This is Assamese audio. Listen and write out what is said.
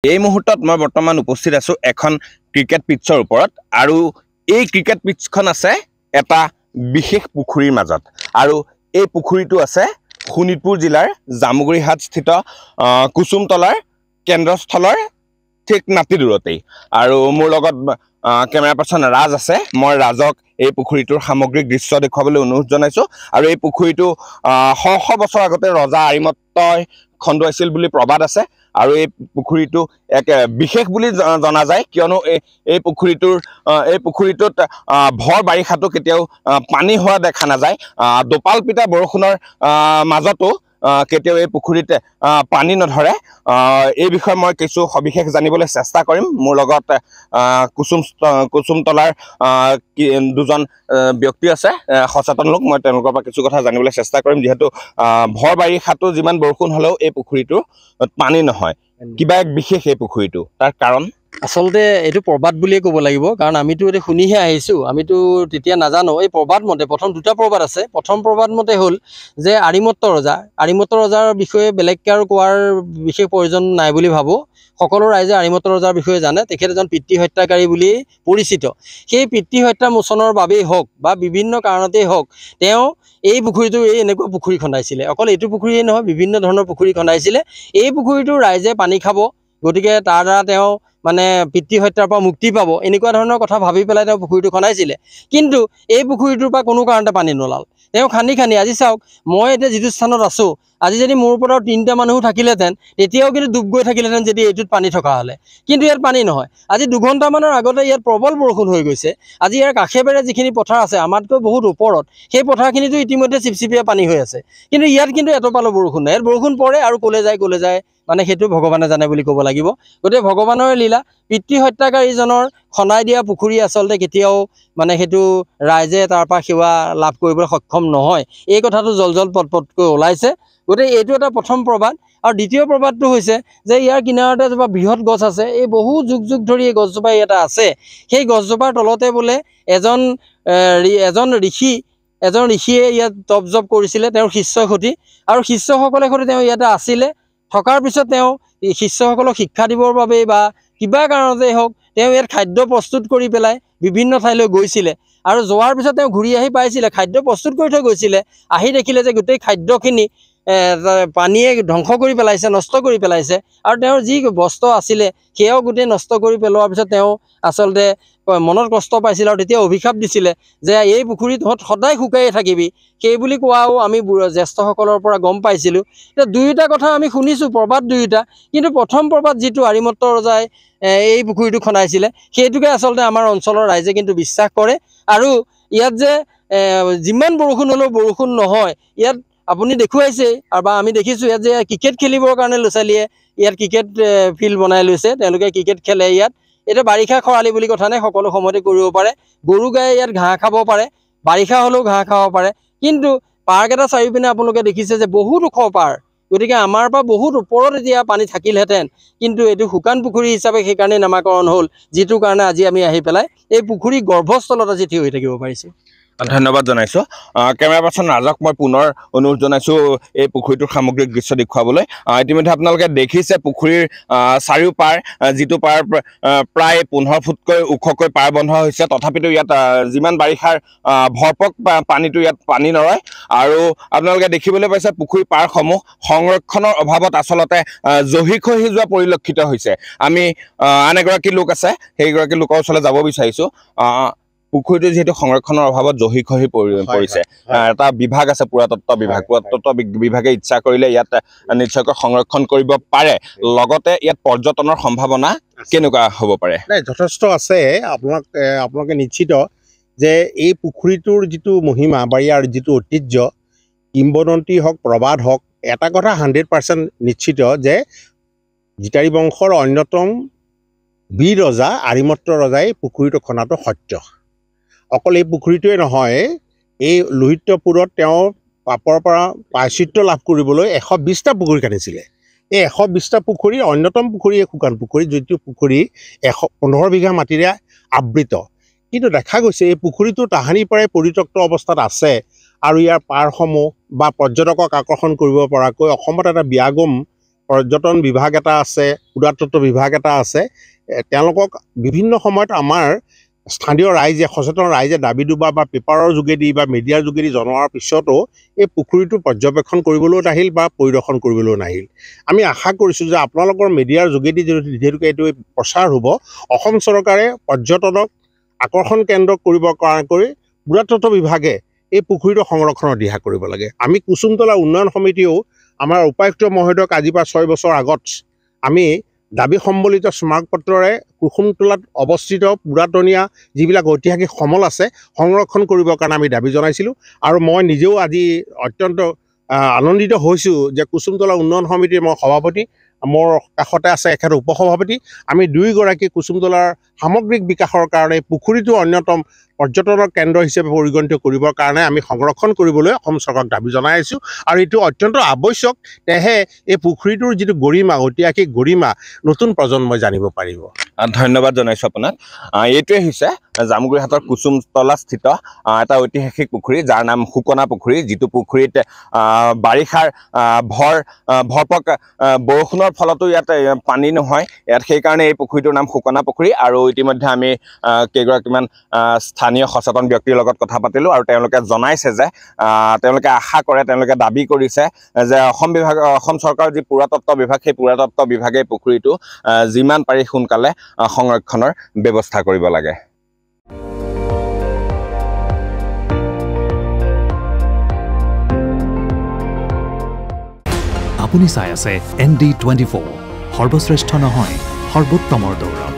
এই মুহূৰ্তত মই বৰ্তমান উপস্থিত আছো এখন ক্ৰিকেট পিটছৰ ওপৰত আৰু এই ক্ৰিকেট পিটছখন আছে এটা বিশেষ পুখুৰীৰ মাজত আৰু এই পুখুৰীটো আছে শোণিতপুৰ জিলাৰ জামুগুৰিহাট স্থিত কুসুমতলাৰ কেন্দ্ৰস্থলৰ ঠিক নাতি দূৰতেই আৰু মোৰ লগত কেমেৰা পাৰ্চন ৰাজ আছে মই ৰাজক এই পুখুৰীটোৰ সামগ্ৰিক দৃশ্য দেখুৱাবলৈ অনুৰোধ জনাইছো আৰু এই পুখুৰীটো শ বছৰ আগতে ৰজা আৰিমত্তই খন্দুৱাইছিল বুলি প্ৰবাদ আছে আৰু এই পুখুৰীটো এক বিশেষ বুলি জনা যায় কিয়নো এই পুখুৰীটোত ভৰ বাৰিষাটো কেতিয়াও পানী হোৱা দেখা নাযায় দোপাল পিতা বৰষুণৰ মাজতো কেতিয়াও এই পুখুৰীতে পানী নধৰে এই বিষয়ে মই কিছু সবিশেষ জানিবলৈ চেষ্টা কৰিম মোৰ লগত কুসুমতলাৰ দুজন ব্যক্তি আছে সচেতন লোক মই তেওঁলোকৰ পৰা কিছু কথা জানিবলৈ চেষ্টা কৰিম যেহেতু ভৰ বাৰিষাটো যিমান বৰষুণ হলেও এই পুখুৰীটো পানী নহয় কিবা এক বিশেষ এই পুখুৰীটো তাৰ কাৰণ আচলতে এইটো প্ৰবাদ বুলিয়ে ক'ব লাগিব কাৰণ আমিতো এতিয়া শুনিহে আহিছো আমিতো তেতিয়া নাজানো এই প্ৰবাদ মতে প্ৰথম দুটা প্ৰবাদ আছে প্ৰথম প্ৰবাদ মতে হ'ল যে আৰিমত্ত ৰজাৰ বিষয়ে বেলেগকৈ আৰু কোৱাৰ বিশেষ প্ৰয়োজন নাই বুলি ভাবোঁ সকলো ৰাইজে আৰিমত্ত ৰজাৰ বিষয়ে জানে তেখেত এজন পিতৃ হত্যাকাৰী বুলি পৰিচিত সেই পিতৃ হত্যা মোচনৰ বাবেই হওক বা বিভিন্ন কাৰণতেই হওক তেওঁ এই পুখুৰীটো এনেকুৱা পুখুৰী খন্দাইছিলে অকল এইটো পুখুৰীয়ে নহয় বিভিন্ন ধৰণৰ পুখুৰী খন্দাইছিলে এই পুখুৰীটো ৰাইজে পানী খাব গতিকে তাৰ দ্বাৰা তেওঁ মানে পিতৃ হত্যাৰ পৰা মুক্তি পাব এনেকুৱা ধৰণৰ কথা ভাবি পেলাই তেওঁ পুখুৰীটো খন্দাইছিলে কিন্তু এই পুখুৰীটোৰ পৰা কোনো কাৰণতে পানী নোলাল তেওঁ খান্দি আজি চাওক মই এতিয়া যিটো স্থানত আছোঁ আজি যদি মোৰ ওপৰত 3টা মানুহ থাকিলেহেঁতেন তেতিয়াও কিন্তু ডুব গৈ থাকিলেহেঁতেন যদি এইটোত পানী থকা হ'লে কিন্তু ইয়াত পানী নহয় আজি 2 ঘণ্টামানৰ আগতে ইয়াত প্ৰবল বৰষুণ হৈ গৈছে আজি ইয়াৰ কাষে বেৰে যিখিনি পথাৰ আছে আমাতকৈ বহুত ওপৰত সেই পথাৰখিনিতো ইতিমধ্যে চিপচিপীয়া পানী হৈ আছে কিন্তু ইয়াত কিন্তু এটোপালো বৰষুণ নাই ইয়াত বৰষুণ পৰে আৰু কলে যায় মানে সেইটো ভগৱানে জানে বুলি ক'ব লাগিব গতিকে ভগৱানৰ লীলা পিতৃ হত্যাকাৰীজনৰ খন্দাই দিয়া পুখুৰী আচলতে কেতিয়াও মানে সেইটো ৰাইজে তাৰ পৰা সেৱা লাভ কৰিবলৈ সক্ষম নহয় এই কথাটো জল পটকৈ ওলাইছে গতিকে এইটো এটা প্ৰথম প্ৰবাদ আৰু দ্বিতীয় প্ৰবাদটো হৈছে যে ইয়াৰ কিনাৰতে এজোপা বৃহৎ গছ আছে এই বহু যুগ ধৰি এই গছজোপা ইয়াতে আছে সেই গছজোপাৰ তলতে বোলে এজন ঋষিয়ে ইয়াত তপ জপ কৰিছিলে তেওঁৰ শিষ্যৰ সৈতে আৰু শিষ্যসকলে সৈতে তেওঁ ইয়াতে আছিলে থকাৰ পিছত তেওঁ শিষ্যসকলক শিক্ষা দিবৰ বাবে বা কিবা কাৰণতেই হওক তেওঁ ইয়াত খাদ্য প্ৰস্তুত কৰি পেলাই বিভিন্ন ঠাইলৈ গৈছিলে আৰু যোৱাৰ পিছত তেওঁ ঘূৰি আহি পাইছিলে খাদ্য প্ৰস্তুত কৰি থৈ গৈছিলে আহি দেখিলে যে গোটেই খাদ্যখিনি পানীয়ে ধ্বংস কৰি পেলাইছে নষ্ট কৰি পেলাইছে আৰু তেওঁৰ যি বস্ত্ৰ আছিলে সেয়াও গোটেই নষ্ট কৰি পেলোৱাৰ পিছত তেওঁ আচলতে মনত কষ্ট পাইছিল আৰু তেতিয়া অভিশাপ দিছিলে যে এই পুখুৰী তহঁত সদায় শুকাইয়ে থাকিবি সেই বুলি কোৱাও আমি জ্যেষ্ঠসকলৰ পৰা গম পাইছিলোঁ এতিয়া দুয়োটা কথা আমি শুনিছোঁ প্ৰবাদ দুয়োটা কিন্তু প্ৰথম প্ৰবাদ যিটো আৰিমত্ত ৰজাই এই পুখুৰীটো খন্দাইছিলে সেইটোকে আচলতে আমাৰ অঞ্চলৰ ৰাইজে কিন্তু বিশ্বাস কৰে আৰু ইয়াত যে যিমান বৰষুণ হ'লেও বৰষুণ নহয় ইয়াত আপুনি দেখুৱাইছে বা আমি দেখিছোঁ ইয়াত যে ক্ৰিকেট খেলিবৰ কাৰণে ল'ৰা ছোৱালীয়ে ইয়াত ক্ৰিকেট ফিল্ড বনাই লৈছে তেওঁলোকে ক্ৰিকেট খেলে ইয়াত এতিয়া বাৰিষা খৰালি বুলি কথা নাই সকলো সময়তে কৰিব পাৰে গৰু গায়ে ইয়াত ঘাঁহ খাব পাৰে বাৰিষা হ'লেও ঘাঁহ খাব পাৰে কিন্তু পাৰ্ক এটা চাৰিওপিনে আপোনালোকে দেখিছে যে বহুত ওখ পাৰ গতিকে আমাৰ পৰা বহুত ওপৰত এতিয়া পানী থাকিলহেঁতেন কিন্তু এইটো শুকান পুখুৰী হিচাপে সেইকাৰণে নামাকৰণ হ'ল যিটো কাৰণে আজি আমি আহি পেলাই এই পুখুৰী গৰ্ভস্থলত আজি থিয় হৈ থাকিব পাৰিছোঁ ধন্যবাদ জনাইছো কেমেৰা পাৰ্চন ৰাজক মই পুনৰ অনুৰোধ জনাইছো এই পুখুৰীটোৰ সামগ্ৰিক দৃশ্য দেখুৱাবলৈ ইতিমধ্যে আপোনালোকে দেখিছে পুখুৰীৰ চাৰিওপাৰ যিটো পাৰ প্ৰায় 15 ফুটকৈ ওখকৈ পাৰ বন্ধ হৈছে তথাপিতো ইয়াত যিমান বাৰিষাৰ ভৰপক পানীটো ইয়াত পানী নৰয় আৰু আপোনালোকে দেখিবলৈ পাইছে পুখুৰী পাৰসমূহ সংৰক্ষণৰ অভাৱত আচলতে জহি খহি যোৱা পৰিলক্ষিত হৈছে আমি আন এগৰাকী লোক আছে সেইগৰাকী লোকৰ ওচৰলৈ যাব বিচাৰিছো পুখুৰীটো যিহেতু সংৰক্ষণৰ অভাৱত জহি খহি পৰিছে এটা বিভাগ আছে পুৰাতত্ত্ব বিভাগে ইচ্ছা কৰিলে ইয়াত নিশ্চয়কৈ সংৰক্ষণ কৰিব পাৰে লগতে ইয়াত পৰ্যটনৰ সম্ভাৱনা কেনেকুৱা হ'ব পাৰে যথেষ্ট আছে আপোনালোকে নিশ্চিত যে এই পুখুৰীটোৰ যিটো মহিমা বা ইয়াৰ যিটো ঐতিহ্য কিংবদন্তি হওক প্ৰবাদ হওক এটা কথা 100% নিশ্চিত যে জিতাৰী বংশৰ অন্যতম বীৰ ৰজা আৰিমত্ত ৰজাই পুখুৰীটো খন্দাটো সত্য অকল এই পুখুৰীটোৱে নহয় এই লোহিত্যপুৰত তেওঁ পাপৰ পৰা প্ৰায়শ্চিত্ত লাভ কৰিবলৈ 120টা পুখুৰী খান্দিছিলে এই 120টা পুখুৰীৰ অন্যতম পুখুৰী শুকান পুখুৰী যিটো পুখুৰী 15 বিঘা মাটিৰে আবৃত কিন্তু দেখা গৈছে এই পুখুৰীটো তাহানিৰ পৰাই পৰিত্যক্ত অৱস্থাত আছে আৰু ইয়াৰ পাৰসমূহ বা পৰ্যটকক আকৰ্ষণ কৰিব পৰাকৈ অসমত এটা ব্যাগম পৰ্যটন বিভাগ এটা আছে, পুৰাতত্ব বিভাগ এটা আছে। তেওঁলোকক বিভিন্ন সময়ত আমাৰ স্থানীয় ৰাইজে, সচেতন ৰাইজে দাবী দুবা বা পেপাৰৰ যোগেদি বা মিডিয়াৰ যোগেদি জনোৱাৰ পিছতো এই পুখুৰীটো পৰ্যবেক্ষণ কৰিবলৈও নাহিল বা পৰিদৰ্শন কৰিবলৈও নাহিল। আমি আশা কৰিছোঁ যে আপোনালোকৰ মিডিয়াৰ যোগেদি যিহেতুকে এইটো প্ৰচাৰ হ'ব, অসম চৰকাৰে পৰ্যটনক আকৰ্ষণ কেন্দ্ৰ কৰিবৰ কাৰণে পুৰাতত্ব বিভাগে এই পুখুৰীটো সংৰক্ষণৰ দিহা কৰিব লাগে। আমি কুসুমতলা উন্নয়ন সমিতিয়েও আমাৰ উপায়ুক্ত মহোদয়ক আজিৰ পৰা 6 বছৰ আগত আমি দাবী সম্বলিত স্মাৰকপত্ৰৰে কুসুমতলাত অৱস্থিত পুৰাতনীয়া যিবিলাক ঐতিহাসিক সমল আছে সংৰক্ষণ কৰিবৰ কাৰণে আমি দাবী জনাইছিলোঁ। আৰু মই নিজেও আজি অত্যন্ত আনন্দিত হৈছোঁ যে কুসুমতলা উন্নয়ন সমিতিৰ মই সভাপতি, মোৰ কাষতে আছে এখেত উপসভাপতি, আমি দুয়োগৰাকী কুসুমতলাৰ সামগ্ৰিক বিকাশৰ কাৰণে পুখুৰীটো অন্যতম পৰ্যটনৰ কেন্দ্ৰ হিচাপে পৰিগণিত কৰিবৰ কাৰণে আমি সংৰক্ষণ কৰিবলৈ অসম চৰকাৰক দাবী জনাই আছোঁ। আৰু এইটো অত্যন্ত আৱশ্যক, তেহে এই পুখুৰীটোৰ যিটো গৰিমা, ঐতিহাসিক গৰিমা নতুন প্ৰজন্মই জানিব পাৰিব। ধন্যবাদ জনাইছোঁ আপোনাক। এইটোৱে হৈছে জামুগুৰিহাটৰ কুসুমতলা স্থিত এটা ঐতিহাসিক পুখুৰী, যাৰ নাম শুকনা পুখুৰী, যিটো পুখুৰীত বাৰিষাৰ ভৰপক বৰষুণৰ ফলতো ইয়াত পানী নহয়। ইয়াত সেইকাৰণে এই পুখুৰীটোৰ নাম শুকনা পুখুৰী। আৰু ইতিমধ্যে আমি কেইগৰাকীমান স্থানীয় সচেতন ব্যক্তিৰ লগত কথা পাতিলোঁ, আৰু তেওঁলোকে জনাইছে যে তেওঁলোকে আশা কৰে, তেওঁলোকে দাবী কৰিছে যে অসম চৰকাৰৰ যি পুৰাতত্ব বিভাগ, সেই পুৰাতত্ব বিভাগে পুখুৰীটো যিমান পাৰি সোনকালে সংৰক্ষণৰ ব্যৱস্থা কৰিব লাগে। আপুনি চাই আছে ND24, সৰ্বশ্ৰেষ্ঠ নহয়, সৰ্বোত্তমৰ দৌৰত।